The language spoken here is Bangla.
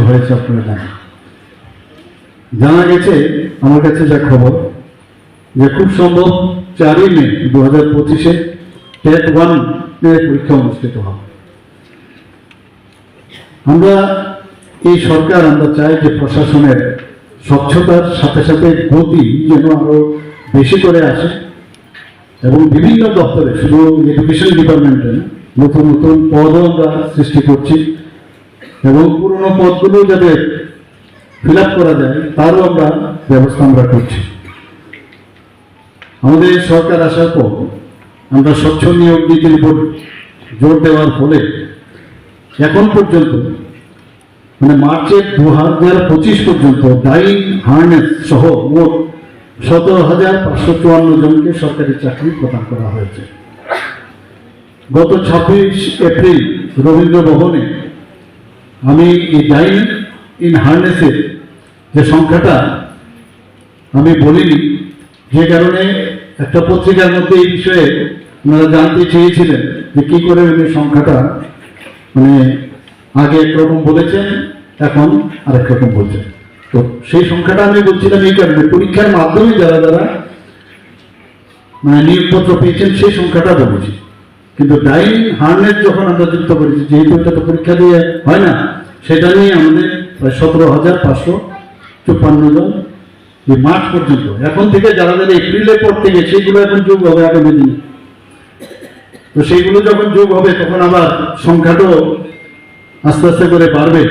হয়েছে আপনারা জানেন। জানা গেছে আমার কাছে যা খবর যে খুব সম্ভব 4ই মে 2025-এ টেট 1 এর পরীক্ষা অনুষ্ঠিত হবে। আমরা এই সরকার আমরা চাই যে প্রশাসনের স্বচ্ছতার সাথে সাথে গতি যেন আরো বেশি করে আসে এবং বিভিন্ন দপ্তরে, শুধু এডুকেশন ডিপার্টমেন্টে নতুন নতুন পদও আমরা সৃষ্টি করছি এবং পুরনো পদগুলো যাতে ফিল আপ করা যায় তারও আমরা ব্যবস্থা আমরা করছি। আমাদের সরকার আসার পর আমরা স্বচ্ছ নিয়োগ নীতির উপর জোর দেওয়ার ফলে এখন পর্যন্ত মানে মার্চের 2025 পর্যন্ত ডাইং হার্নেস সহ মোট 17,554 জনকে সরকারি চাকরি প্রদান করা হয়েছে। গত 26 এপ্রিল রবীন্দ্র ভবনে আমি এই ডাইং ইন হার্নেসের যে সংখ্যাটা আমি বলিনি, যে কারণে একটা পত্রিকার মধ্যে এই বিষয়ে ওনারা জানতে চেয়েছিলেন যে কি করে উনি সংখ্যাটা মানে আগে একরকম বলেছেন এখন আরেক রকম বলছেন। তো সেই সংখ্যাটা আমি বলছিলাম এই কারণে পরীক্ষার মাধ্যমে যারা যারা মানে নিয়োগপত্র পেয়েছেন সেই সংখ্যাটা বলেছি, কিন্তু ডাইং হার্নেস যখন আমরা যুক্ত করেছি যেহেতু এটা তো পরীক্ষা দিয়ে হয় না, সেটা নিয়ে আমাদের প্রায় 17,554 জন এই মার্চ পর্যন্ত। এখন থেকে যারা যারা এপ্রিলের পর থেকে সেগুলো এখন যোগ হবে আগামী দিনে। তো সেইগুলো যখন যোগ হবে তখন আবার সংখ্যাটাও আস্তে আস্তে করে বাড়বে।